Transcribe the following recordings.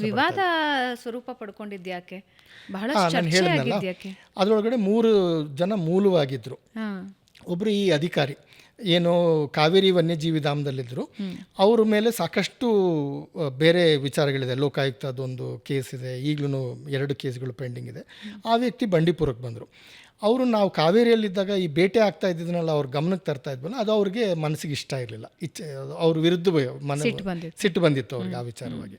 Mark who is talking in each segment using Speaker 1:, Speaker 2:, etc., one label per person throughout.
Speaker 1: ವಿವಾದ ಸ್ವರೂಪ ಪಡ್ಕೊಂಡಿದ್ಯಾಕೆ, ಬಹಳ
Speaker 2: ನಾನು ಹೇಳಿದ್ನಲ್ಲ, ಅದರೊಳಗಡೆ 3 ಜನ ಮೂಲವಾಗಿದ್ದರು. ಒಬ್ಬರು ಈ ಅಧಿಕಾರಿ ಏನೋ ಕಾವೇರಿ ವನ್ಯಜೀವಿ ಧಾಮದಲ್ಲಿದ್ದರು, ಅವ್ರ ಮೇಲೆ ಸಾಕಷ್ಟು ಬೇರೆ ವಿಚಾರಗಳಿದೆ. ಲೋಕಾಯುಕ್ತದೊಂದು ಕೇಸ್ ಇದೆ, ಈಗಲೂ 2 ಕೇಸ್ಗಳು ಪೆಂಡಿಂಗ್ ಇದೆ. ಆ ವ್ಯಕ್ತಿ ಬಂಡೀಪುರಕ್ಕೆ ಬಂದರು. ಅವರು ನಾವು ಕಾವೇರಿಯಲ್ಲಿದ್ದಾಗ ಈ ಬೇಟೆ ಆಗ್ತಾ ಇದ್ದಿದ್ದನ್ನೆಲ್ಲ ಅವ್ರ ಗಮನಕ್ಕೆ ತರ್ತಾ ಇದ್ವಲ್ಲ, ಅದು ಅವ್ರಿಗೆ ಮನಸ್ಸಿಗೆ ಇಷ್ಟ ಇರಲಿಲ್ಲ. ಅವ್ರ ವಿರುದ್ಧ ಸಿಟ್ಟು ಬಂದಿತ್ತು ಅವ್ರಿಗೆ ಆ ವಿಚಾರವಾಗಿ.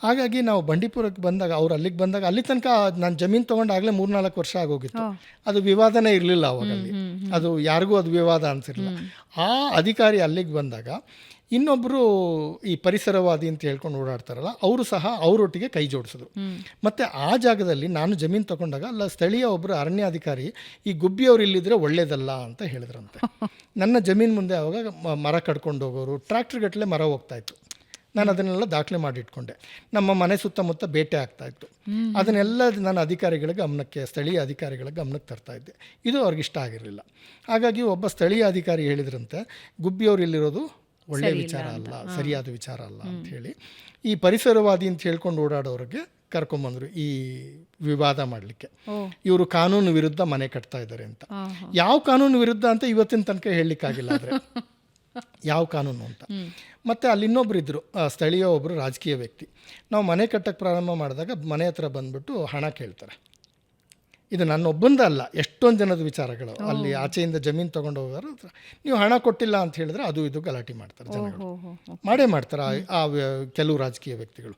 Speaker 2: ಹಾಗಾಗಿ ನಾವು ಬಂಡೀಪುರಕ್ಕೆ ಬಂದಾಗ, ಅವ್ರು ಅಲ್ಲಿಗೆ ಬಂದಾಗ, ಅಲ್ಲಿ ತನಕ ನಾನು ಜಮೀನು ತೊಗೊಂಡು ಆಗಲೇ 3-4 ವರ್ಷ ಆಗೋಗಿತ್ತು. ಅದು ವಿವಾದನೇ ಇರಲಿಲ್ಲ ಅವಾಗ ಅಲ್ಲಿ, ಅದು ಯಾರಿಗೂ ಅದು ವಿವಾದ ಅನಿಸಿರಲಿಲ್ಲ. ಆ ಅಧಿಕಾರಿ ಅಲ್ಲಿಗೆ ಬಂದಾಗ ಇನ್ನೊಬ್ಬರು ಈ ಪರಿಸರವಾದಿ ಅಂತ ಹೇಳ್ಕೊಂಡು ಓಡಾಡ್ತಾರಲ್ಲ, ಅವರು ಸಹ ಅವರೊಟ್ಟಿಗೆ ಕೈ ಜೋಡಿಸಿದ್ರು. ಮತ್ತು ಆ ಜಾಗದಲ್ಲಿ ನಾನು ಜಮೀನು ತೊಗೊಂಡಾಗ ಅಲ್ಲ, ಸ್ಥಳೀಯ ಒಬ್ಬರು ಅರಣ್ಯಾಧಿಕಾರಿ ಈ ಗುಬ್ಬಿಯವ್ರು ಇಲ್ಲಿದ್ರೆ ಒಳ್ಳೇದಲ್ಲ ಅಂತ ಹೇಳಿದ್ರಂತೆ. ನನ್ನ ಜಮೀನು ಮುಂದೆ ಆವಾಗ ಮರ ಕಡ್ಕೊಂಡು ಹೋಗೋರು, ಟ್ರ್ಯಾಕ್ಟರ್ ಗಟ್ಟಲೆ ಮರ ಹೋಗ್ತಾಯಿತ್ತು. ನಾನು ಅದನ್ನೆಲ್ಲ ದಾಖಲೆ ಮಾಡಿ ಇಟ್ಕೊಂಡೆ. ನಮ್ಮ ಮನೆ ಸುತ್ತಮುತ್ತ ಬೇಟೆ ಆಗ್ತಾಯಿತ್ತು. ಅದನ್ನೆಲ್ಲ ನಾನು ಅಧಿಕಾರಿಗಳ ಗಮನಕ್ಕೆ, ಸ್ಥಳೀಯ ಅಧಿಕಾರಿಗಳ ಗಮನಕ್ಕೆ ತರ್ತಾಯಿದ್ದೆ. ಇದು ಅವ್ರಿಗೆ ಇಷ್ಟ ಆಗಿರಲಿಲ್ಲ. ಹಾಗಾಗಿ ಒಬ್ಬ ಸ್ಥಳೀಯ ಅಧಿಕಾರಿ ಹೇಳಿದ್ರಂತೆ, ಗುಬ್ಬಿಯವ್ರು ಇಲ್ಲಿರೋದು ಒಳ್ಳೆಯ ವಿಚಾರ ಅಲ್ಲ, ಸರಿಯಾದ ವಿಚಾರ ಅಲ್ಲ ಅಂಥೇಳಿ ಈ ಪರಿಸರವಾದಿ ಅಂತ ಹೇಳ್ಕೊಂಡು ಓಡಾಡೋರಿಗೆ ಕರ್ಕೊಂಬಂದರು ಈ ವಿವಾದ ಮಾಡಲಿಕ್ಕೆ. ಇವರು ಕಾನೂನು ವಿರುದ್ಧ ಮನೆ ಕಟ್ತಾ ಇದ್ದಾರೆ ಅಂತ. ಯಾವ ಕಾನೂನು ವಿರುದ್ಧ ಅಂತ ಇವತ್ತಿನ ತನಕ ಹೇಳಲಿಕ್ಕಾಗಿಲ್ಲ, ಆದರೆ ಯಾವ ಕಾನೂನು ಅಂತ. ಮತ್ತು ಅಲ್ಲಿ ಇನ್ನೊಬ್ರು ಇದ್ದರು, ಸ್ಥಳೀಯ ಒಬ್ಬರು ರಾಜಕೀಯ ವ್ಯಕ್ತಿ. ನಾವು ಮನೆ ಕಟ್ಟಕ್ಕೆ ಪ್ರಾರಂಭ ಮಾಡಿದಾಗ ಮನೆ ಹತ್ರ ಬಂದುಬಿಟ್ಟು ಹಣ ಕೇಳ್ತಾರೆ. ಇದು ನನ್ನೊಬ್ಬಂದ ಅಲ್ಲ, ಎಷ್ಟೊಂದು ಜನದ ವಿಚಾರಗಳು. ಅಲ್ಲಿ ಆಚೆಯಿಂದ ಜಮೀನು ತೊಗೊಂಡು ಹೋಗೋರು ಹತ್ರ ನೀವು ಹಣ ಕೊಟ್ಟಿಲ್ಲ ಅಂತ ಹೇಳಿದ್ರೆ ಅದು ಇದು ಗಲಾಟೆ ಮಾಡ್ತಾರೆ ಜನಗಳು, ಮಾಡೇ ಮಾಡ್ತಾರೆ ಆ ಕೆಲವು ರಾಜಕೀಯ ವ್ಯಕ್ತಿಗಳು.